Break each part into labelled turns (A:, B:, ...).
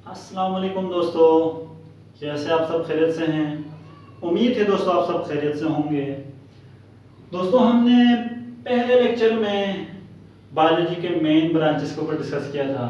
A: अस्सलाम वालेकुम दोस्तों, कैसे आप सब खैरियत से हैं। उम्मीद है दोस्तों आप सब खैरियत से होंगे। दोस्तों हमने पहले लेक्चर में बायोलॉजी के मेन ब्रांचेस के ऊपर डिस्कस किया था,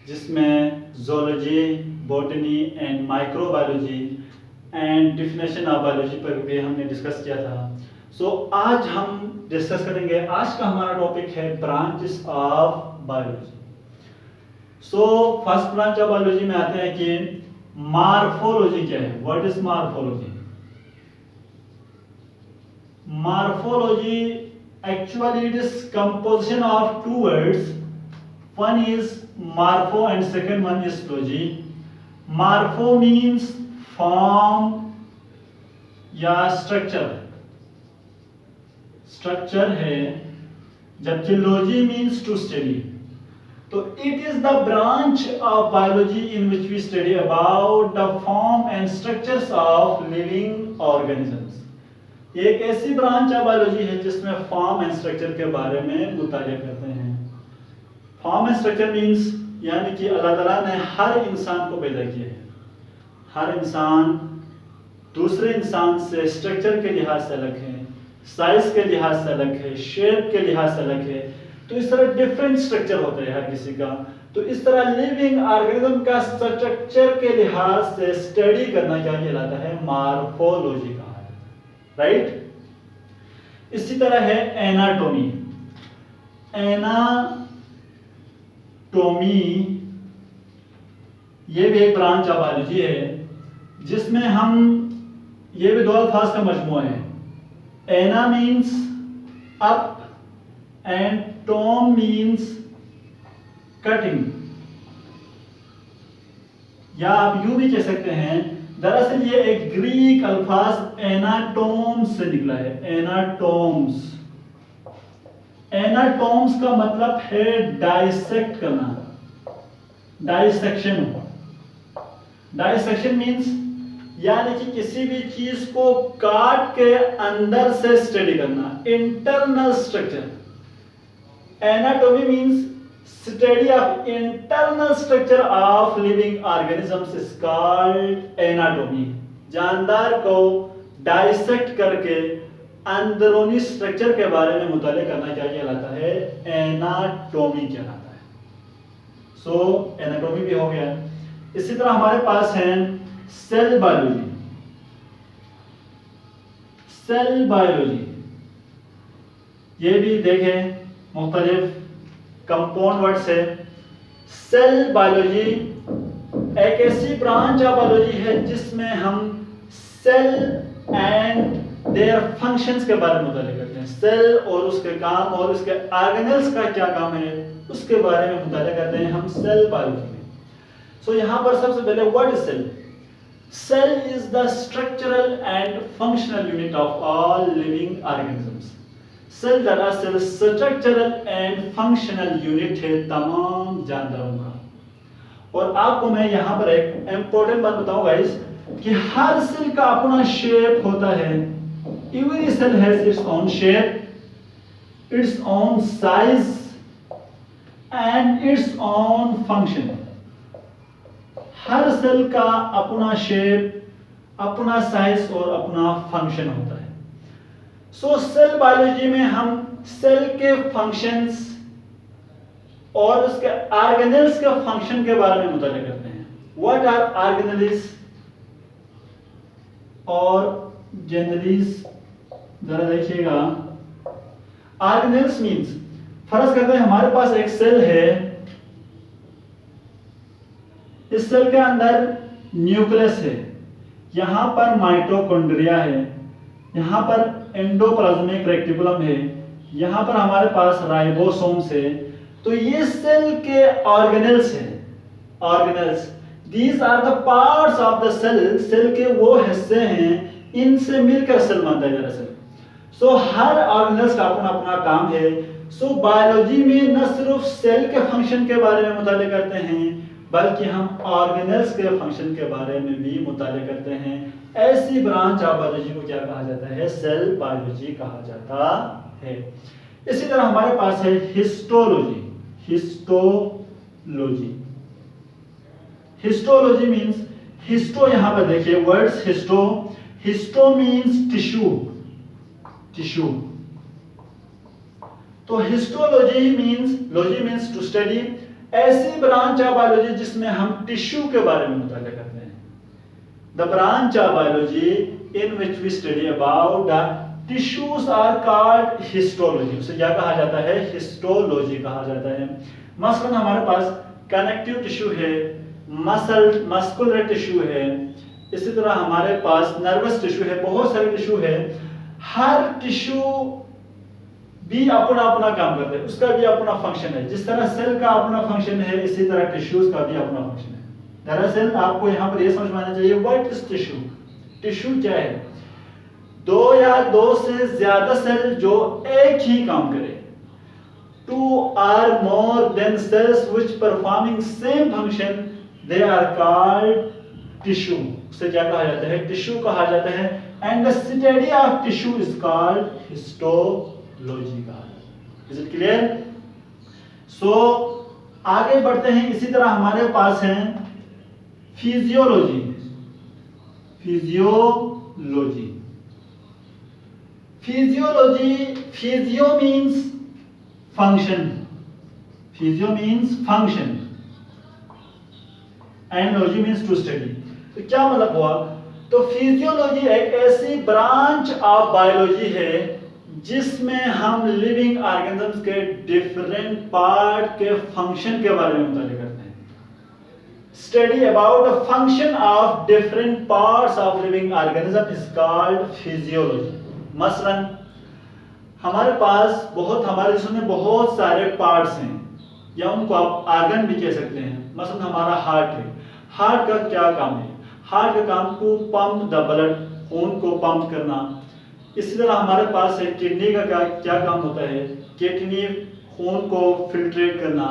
A: जिसमें zoology, botany and microbiology and definition of biology पर भी हमने डिस्कस किया था। आज हम डिस्कस करेंगे, आज का हमारा टॉपिक है branches of biology. First branch of biology में आते हैं कि मार्फोलॉजी क्या है। What is morphology? Morphology actually it is composition of two words, one is morpho and second one is logy. Morpho means form या structure है, जबकि logy means to study. तो it is the branch of biology in which we study about the form and structures of living organisms। ये एक ऐसी branch of biology है जिसमें form and structure के बारे में मुतालिया करते हैं। फॉर्म एंड स्ट्रक्चर मींस यानी कि अल्लाह ताला ने हर इंसान को पैदा किया है। हर इंसान दूसरे इंसान से स्ट्रक्चर के लिहाज से अलग है, साइज के लिहाज से अलग है, शेप के लिहाज से अलग है। तो इस तरह डिफरेंट स्ट्रक्चर होता है हर किसी का। तो इस तरह लिविंग ऑर्गेनिज्म का स्ट्रक्चर के लिहाज से स्टडी करना क्या कहलाता है? मार्फोलॉजी कहा है, राइट। इसी तरह है एनाटॉमी। ये भी एक ब्रांच ऑफ बायोलॉजी है, जिसमें हम ये भी दो अल्फाज का मजमूआ है। Ana means up and tom means cutting, या आप यूं भी कह सकते हैं, दरअसल ये एक ग्रीक अल्फाज एनाटोम से निकला है। एनाटोम्स का मतलब है डाइसेक्ट करना, डाइसेक्शन मींस यानी कि किसी भी चीज को काट के अंदर से स्टडी करना, internal structure. Anatomy means study of internal structure of living organisms is called anatomy। जानदार को डाइसेक्ट करके अंदरूनी स्ट्रक्चर के बारे में मुतालिया करना क्या कहलाता है? एनाटॉमी कहलाता है। एनाटॉमी भी हो गया। इसी तरह हमारे पास है सेल बायोलॉजी। ये भी देखें, मुख्तलिफ कंपाउंड वर्ड से। सेल बायोलॉजी एक ऐसी ब्रांच ऑफ बायोलॉजी है जिसमें हम सेल एंड देयर फंक्शंस के बारे में मुतालिया करते हैं। सेल और उसके काम और उसके ऑर्गेनेल्स का क्या काम है उसके बारे में मुतालिया करते हैं हम सेल बायोलॉजी में। यहाँ पर सबसे पहले what is cell? Cell is the structural and functional unit of all living organisms. Cell दरअसल स्ट्रक्चरल एंड फंक्शनल यूनिट है तमाम जानदारों का। और आपको मैं यहाँ पर एक इंपॉर्टेंट बात बताऊं गाइस, कि हर सेल का अपना शेप होता है। Every cell has its own shape, its own size and its own function. हर सेल का अपना शेप, अपना साइज और अपना फंक्शन होता है। सेल बायोलॉजी में हम सेल के फंक्शंस और उसके ऑर्गेनेल्स के फंक्शन के बारे में मुतालिया करते हैं। व्हाट आर ऑर्गेनेल्स और जेनरलीज? जरा देखिएगा, ऑर्गेनेल्स मींस, फर्ज करते हैं हमारे पास एक सेल है। इस सेल के अंदर न्यूक्लियस है, यहां पर माइटोकॉन्ड्रिया है, यहां पर एंडोप्लाज्मिक रेटिकुलम है, यहां पर हमारे पास राइबोसोम्स है। तो ये सेल के ऑर्गेनेल्स हैं। Organelles, these are the parts of the cell. Cell के वो हिस्से हैं, इनसे मिलकर सेल बनता है दरअसल। हर ऑर्गेनेल्स का अपना अपना काम है। बायोलॉजी में न सिर्फ सेल के फंक्शन के बारे में मुतालिया करते हैं, बल्कि हम ऑर्गेनेल्स के फंक्शन के बारे में भी मुतालिया करते हैं। ऐसी ब्रांच ऑफ बायोलॉजी को क्या कहा जाता है? सेल बायोलॉजी कहा जाता है। इसी तरह हमारे पास है हिस्टोलॉजी। हिस्टोलॉजी मीन्स, हिस्टो यहाँ पर देखिए words histo, histo means tissue, tissue. तो histology means, logy means to study, ऐसी ब्रांच ऑफ बायोलॉजी जिसमें हम टिश्यू के बारे में मुताला करते हैं। The branch of biology in which we study about the tissues are called histology. उसे क्या कहा जाता है? हिस्टोलॉजी कहा जाता है। मसलन हमारे पास कनेक्टिव टिश्यू है, मस्कुलर टिश्यू है, इसी तरह हमारे पास नर्वस टिश्यू है, बहुत सारे टिश्यू है। हर टिश्यू भी अपना अपना काम करते हैं, उसका भी अपना फंक्शन है। जिस तरह सेल का अपना फंक्शन है, इसी तरह टिश्यूज का भी अपना फंक्शन है। दरअसल आपको यहाँ पर यह समझ में आना चाहिए व्हाट इज टिश्यू। टिश्यू क्या है? दो या दो से ज्यादा सेल जो एक ही काम करे। Two or more than cells which performing same function, they are called tissue. उसे क्या कहा जाता है? टिश्यू कहा जाता है। And the study of tissue is called histology कहा जाता है। Is it clear? So आगे बढ़ते हैं। इसी तरह हमारे पास है physiology. Physiology, physiology, physio means function, physio means function and logy means to study. तो क्या मतलब हुआ? तो फिजियोलॉजी एक ऐसी ब्रांच ऑफ बायोलॉजी है जिसमें हम लिविंग ऑर्गेनिजम्स के डिफरेंट पार्ट के फंक्शन के बारे में मुताबिक करते हैं। Study about the function of different parts of living organism is called physiology. मसलन हमारे पास हमारे जिस्म में बहुत सारे पार्ट्स हैं, या उनको आप आर्गन भी कह सकते हैं। मसलन हमारा हार्ट है, हार्ट का क्या काम है? हार्ट का काम टू पंप द ब्लड, खून को पंप करना। इसी तरह हमारे पास है किडनी का क्या काम होता है? किडनी खून को फिल्ट्रेट करना।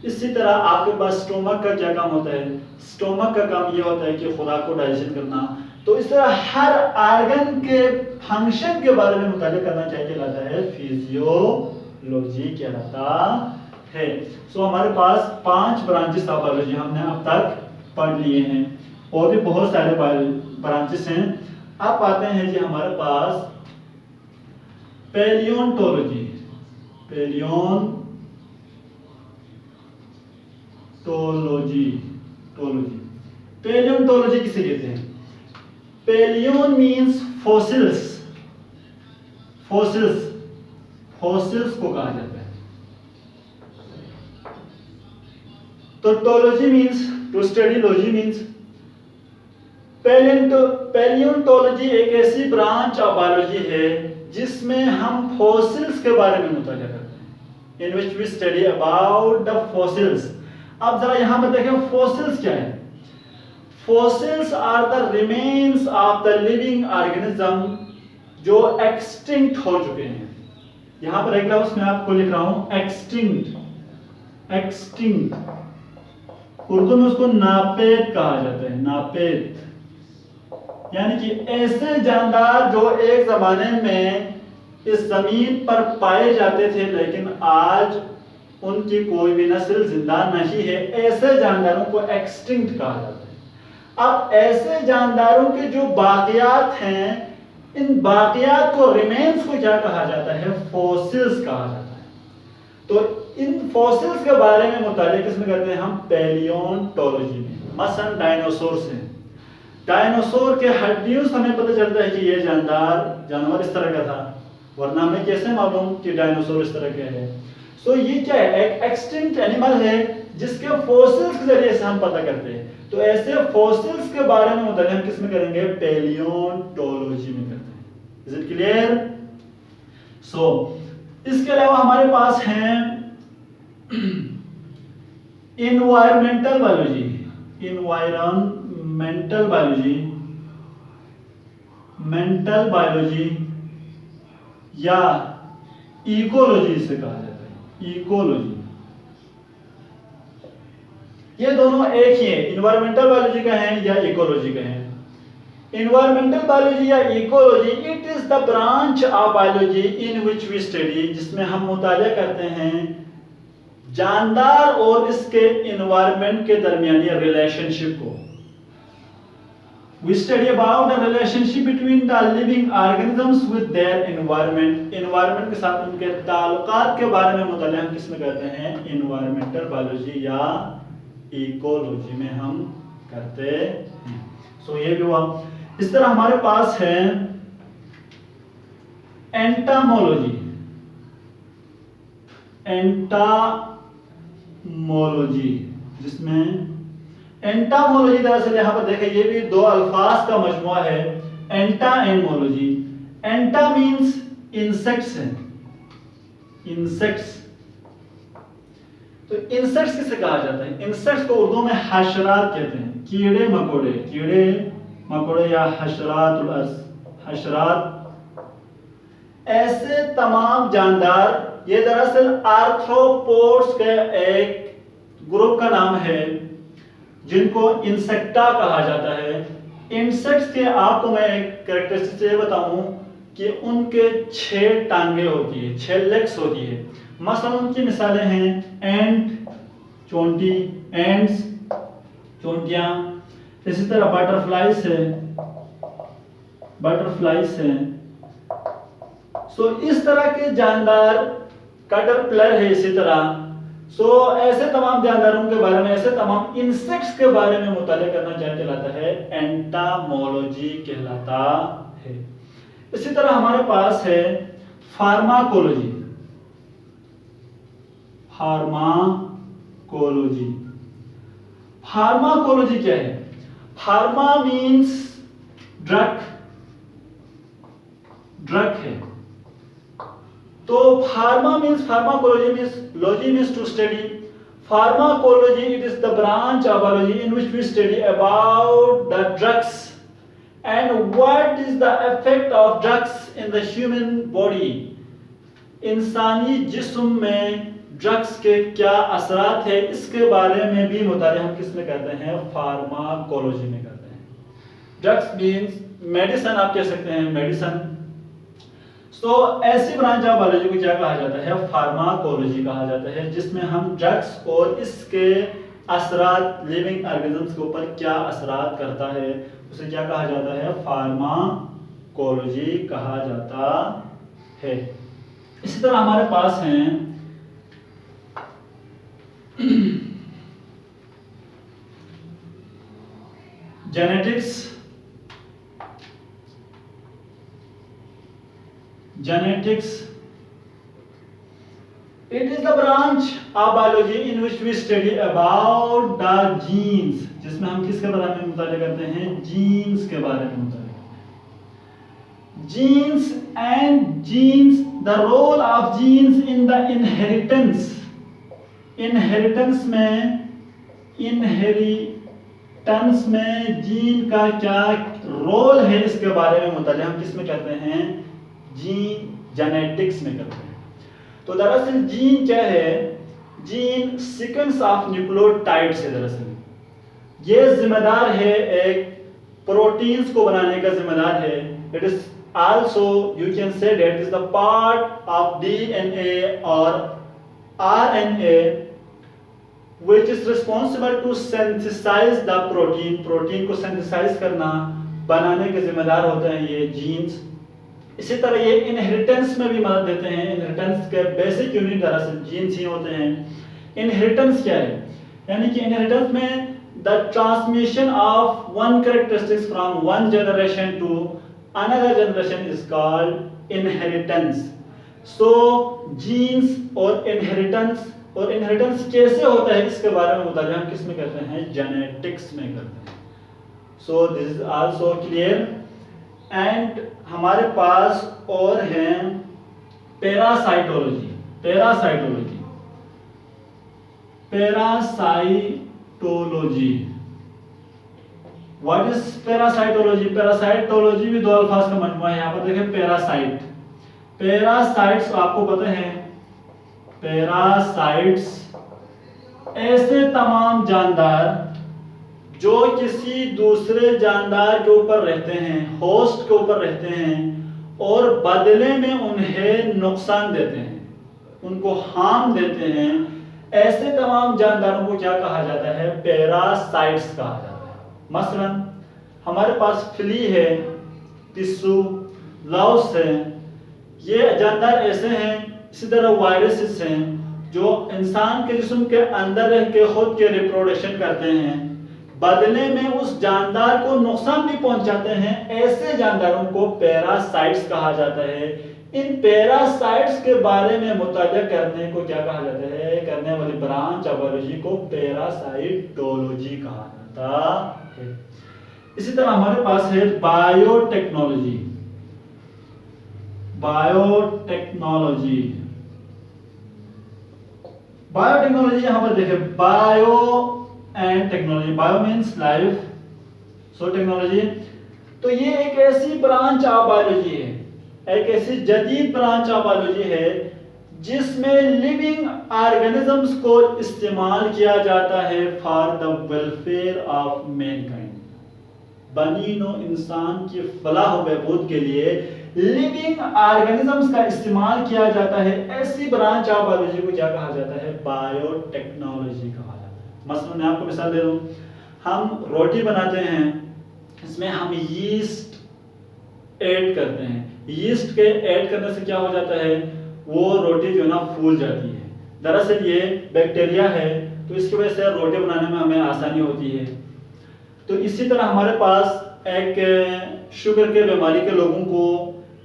A: इसी तरह आपके पास स्टोमक का क्या काम होता है? स्टोमक का काम ये होता है कि खुराक को डाइजेशन करना। तो इस तरह हर ऑर्गन के फंक्शन के बारे में मुताबिक करना क्या कहलाता है? फिजियोलॉजी कहलाता है। सो हमारे पास 5 ब्रांचेस ऑफ बायोलॉजी हमने अब तक पढ़ लिए हैं, और भी बहुत सारे ब्रांचेस हैं। अब आते हैं जी हमारे पास पैलियोंटोलॉजी। पैलियोंटोलॉजी किसे कहते हैं? पैलियोन मीन्स फॉसिल्स, फॉसिल्स को कहा जाता है। तो tology means to study, logy means. Paleontology एक ऐसी ब्रांच ऑफ बायोलॉजी है जिसमें हम फॉसिल्स के बारे में मुताला करते हैं। In which we study about the fossils. अब जरा यहां पर देखें फॉसिल्स क्या है? Fossils are the remains of the living organism जो एक्सटिंक्ट हो चुके हैं। यहां पर एक लफ्ज मैं आपको लिख रहा हूं एक्सटिंक्ट। एक्सटिंक्ट उर्दू में उसको नापेद कहा जाता है, नापेद। यानी कि ऐसे जानदार जो एक जमाने में इस जमीन पर पाए जाते थे लेकिन आज उनकी कोई भी नस्ल जिंदा नहीं है, ऐसे जानदारों को एक्सटिंक्ट कहा जाता है। अब ऐसे जानदारों के जो बाकियात हैं, इन बाकियात को, रिमेन्स को क्या कहा जाता है? फॉसिल्स कहा जाता है। तो इन फॉसिल्स के बारे में मुतालिक किसमें करते हैं हम? पैलियोंटोलॉजी में। मसलन डायनासोर से, डायनासोर के हड्डियों से हमें पता चलता है कि ये जानवर इस तरह का था, वरना हमें कैसे मालूम कि डायनासोर इस तरह का है? सो ये क्या है? एक एक्सटिंक्ट एनिमल है जिसके फॉसिल्स के जरिए से हम पता करते हैं। तो ऐसे फॉसिल्स के बारे में मुतालिक हम किसमें करेंगे? पैलियोंटोलॉजी में करते हैं। Is it clear? सो इसके अलावा हमारे पास है environmental biology. Environmental biology, mental biology या इकोलॉजी से कहा जाता है। इकोलॉजी, ये दोनों एक ही है। इन्वायरमेंटल बायोलॉजी का है या इकोलॉजी का है। इन्वायरमेंटल बायोलॉजी या ecology, it is the branch of biology in which we study, जिसमें हम मुताला करते हैं जानदार और इसके इन्वायरमेंट के दरमियानी रिलेशनशिप को। We study about the relationship between the living organisms with their environment. Environment के साथ उनके ताल्लुकात के बारे में मुताला हम किसमें करते हैं? Environmental biology या ecology में हम करते हैं। So ये भी हुआ। इस तरह हमारे पास है एंटामोलॉजी। एंटामोलॉजी जिसमें एंटामोलॉजी दरअसल यहाँ पर देखें ये भी दो अल्फाज का मजमुआ है, एंटा एंड मोलॉजी। एंटा मीन्स इंसेक्ट्स है, इंसेक्ट्स। तो इंसेक्ट्स किसे कहा जाता है? इंसेक्ट्स को उर्दू में हशरात कहते हैं, कीड़े मकोड़े, कीड़े मकोड़े या हशरातुल अर्ज़, हशरात। ऐसे तमाम जानदार, ये दरअसल आर्थ्रोपोड्स के एक ग्रुप का नाम है जिनको इंसेक्टा कहा जाता है। इंसेक्ट्स के आपको मैं एक कैरेक्टरिस्टिक ये बताऊं कि उनके 6 टांगे होती है, 6 लेग्स होती है। मसलन उनकी मिसालें हैं एंट, चोंटी, एंट्स, चोंटियां। इसी तरह बटरफ्लाइज है, बटरफ्लाइज है। सो इस तरह के जानदार, कैटरपिलर है इसी तरह। सो ऐसे तमाम जानदारों के बारे में, ऐसे तमाम इंसेक्ट्स के बारे में मुताला करना क्या कहलाता है? एंटामोलॉजी कहलाता है। इसी तरह हमारे पास है फार्माकोलॉजी। फार्माकोलॉजी, फार्माकोलॉजी क्या है? फार्मा मीन्स ड्रग, ड्रग है। तो pharma means, pharmacology means, logy means to study. Pharmacology, it is the branch of biology in which we study about the drugs and what is the effect of drugs in the human body. इंसानी जिस्म में drugs के क्या असरात है, इसके बारे में भी मुताला हम किस में करते हैं? फार्माकोलॉजी में करते हैं। ड्रग्स मीन्स मेडिसिन, आप कह सकते हैं मेडिसिन। तो ऐसी ब्रांच ऑफ बायोलॉजी को क्या कहा जाता है? फार्माकोलॉजी कहा जाता है, जिसमें हम ड्रग्स और इसके असरात लिविंग ऑर्गेनिजम्स के ऊपर क्या असरात करता है उसे क्या कहा जाता है? फार्माकोलॉजी कहा जाता है। इसी तरह हमारे पास हैं genetics. Genetics, it is the branch of biology in which we study about the genes, जिसमें हम किसके बारे में मुताला करते हैं? जीन्स के बारे में मुताला करते हैं। Genes and genes, the role of genes in the inheritance, inheritance में जीन का क्या रोल है इसके बारे में मुताला हम किस में करते हैं? जीन जेनेटिक्स में करते हैं। तो दरअसल जीन क्या है? जीन सीक्वेंस ऑफ न्यूक्लियोटाइड्स है। दरअसल ये जिम्मेदार है, एक प्रोटीन्स को बनाने का जिम्मेदार है। It is also, you can say that is the part of DNA और RNA which is responsible to synthesize the protein. Protein को सिंथेसाइज करना, बनाने के जिम्मेदार होते हैं ये जीन्स। इसी तरह ये इनहेरिटेंस में भी मदद देते हैं। इनहेरिटेंस के बेसिक यूनिट दरअसल जीन्स ही होते हैं। इनहेरिटेंस क्या है? यानी कि इनहेरिटेंस में the transmission of one characteristics from one generation to another generation is called inheritance. So genes और इनहेरिटेंस कैसे होता है इसके बारे में मुताला हम किस में करते हैं? जेनेटिक्स में करते हैं। So this is also clear. And हमारे पास और हैं parasitology. Parasitology, parasitology, what is parasitology? Parasitology भी दो अल्फाज का मजमुआ है। यहाँ पर देखें पैरासाइट, पैरासाइट्स आपको पता है, पैरासाइट्स ऐसे तमाम जानदार जो किसी दूसरे जानदार के ऊपर रहते हैं, होस्ट के ऊपर रहते हैं और बदले में उन्हें नुकसान देते हैं, उनको हार्म देते हैं। ऐसे तमाम जानदारों को क्या कहा जाता है? पैरासाइट्स कहा जाता है। मसलन हमारे पास फ्ली है, पिस्सू, लाउस है, ये जानदार ऐसे हैं। इसी तरह वायरसेस हैं जो इंसान के जिस्म के अंदर रह के खुद के रिप्रोडक्शन करते हैं, बदले में उस जानदार को नुकसान भी पहुंचाते हैं। ऐसे जानदारों को पैरासाइट्स कहा जाता है। इन पैरासाइट्स के बारे में मुताला करने को क्या कहा जाता है? करने वाली ब्रांच ऑफ बायोलॉजी को पैरासाइटोलॉजी कहा जाता है। इसी तरह हमारे पास है बायोटेक्नोलॉजी। बायोटेक्नोलॉजी बायोटेक्नोलॉजी यहां पर देखें, bio and technology. Bio means life, so technology. तो ये एक ऐसी ब्रांच ऑफ बायोलॉजी है, एक ऐसी जदीद ब्रांच ऑफ बायोलॉजी है जिसमें लिविंग ऑर्गेनिजम्स को इस्तेमाल किया जाता है for the welfare of Mankind. बनी नो इंसान की फलाह व बहबूद के लिए लिविंग ऑर्गेनिजम्स का इस्तेमाल किया जाता है। ऐसी ब्रांच ऑफ बायोलॉजी को क्या कहा जाता है? बायोटेक्नोलॉजी कहा जाता है। मसलन मैं आपको मिसाल दे दूं, हम रोटी बनाते हैं, इसमें हम यीस्ट ऐड करते हैं। यीस्ट के ऐड करने से क्या हो जाता है? वो रोटी जो ना फूल जाती है। दरअसल ये बैक्टीरिया है, तो इसकी वजह से रोटी बनाने में हमें आसानी होती है। तो इसी तरह हमारे पास एक शुगर के बीमारी के लोगों को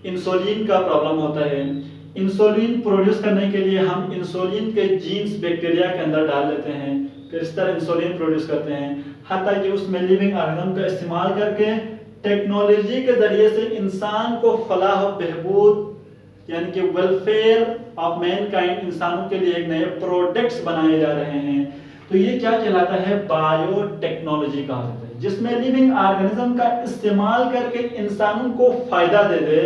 A: इंसुलिन का प्रॉब्लम होता है। इंसुलिन प्रोड्यूस करने के लिए हम इंसुलिन के जीन्स बैक्टीरिया के अंदर डाल देते हैं, फिर इस तरह इंसुलिन प्रोड्यूस करते हैं। हत्ता कि उसमें लिविंग ऑर्गेनिज्म का इस्तेमाल करके टेक्नोलॉजी के जरिए से इंसान को फलाह व बहबूद यानी कि वेलफेयर ऑफ मैनकाइंड, इंसानों के लिए एक नए प्रोडक्ट्स बनाए जा रहे हैं। तो ये क्या कहलाता है? बायोटेक्नोलॉजी कहा जाता है, जिसमें लिविंग ऑर्गेनिज्म का इस्तेमाल करके इंसानों को फायदा दे दे।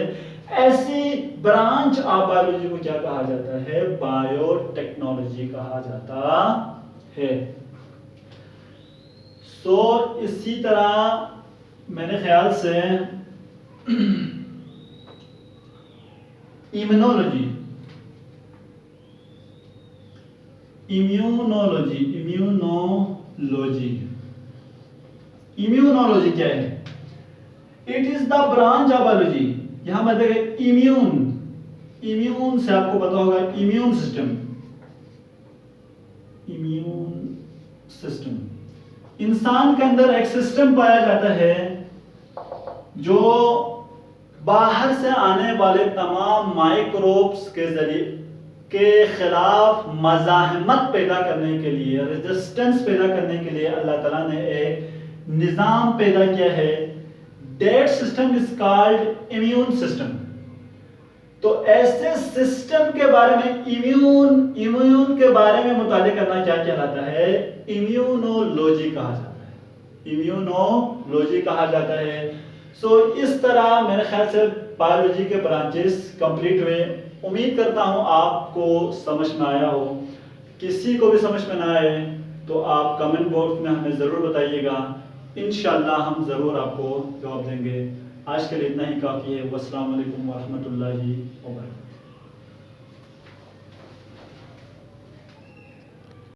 A: ऐसी ब्रांच ऑफ बायोलॉजी को क्या कहा जाता है? बायोटेक्नोलॉजी कहा जाता है। सो इसी तरह मेरे ख्याल से इम्यूनोलॉजी, इम्यूनोलॉजी इम्यूनोलॉजी इम्यूनोलॉजी क्या है? It is the branch of biology. यहां पर देखें इम्यून, इम्यून से आपको पता होगा इम्यून सिस्टम। इम्यून सिस्टम, इंसान के अंदर एक सिस्टम पाया जाता है जो बाहर से आने वाले तमाम माइक्रोब्स के जरिए के खिलाफ मज़ाहमत पैदा करने के लिए, रेजिस्टेंस पैदा करने के लिए अल्लाह ताला ने एक निज़ाम पैदा किया है। That system is called immune system. तो ऐसे सिस्टम के बारे में इम्यून के बारे में मुताले करना क्या कहलाता है? इम्यूनोलॉजी कहा जाता है। इम्यूनोलॉजी कहा जाता है। सो इस तरह मेरे ख्याल से बायोलॉजी के ब्रांचेस कंप्लीट हुए। उम्मीद करता हूँ आपको समझ में आया हो। किसी को भी समझ में ना आए तो आप कमेंट बॉक्स में हमें ज़रूर बताइएगा, इंशाअल्लाह हम ज़रूर आपको जवाब देंगे। आज के लिए इतना ही काफ़ी है। वस्सलाम वालेकुम व रहमतुल्लाहि व बरकातहू।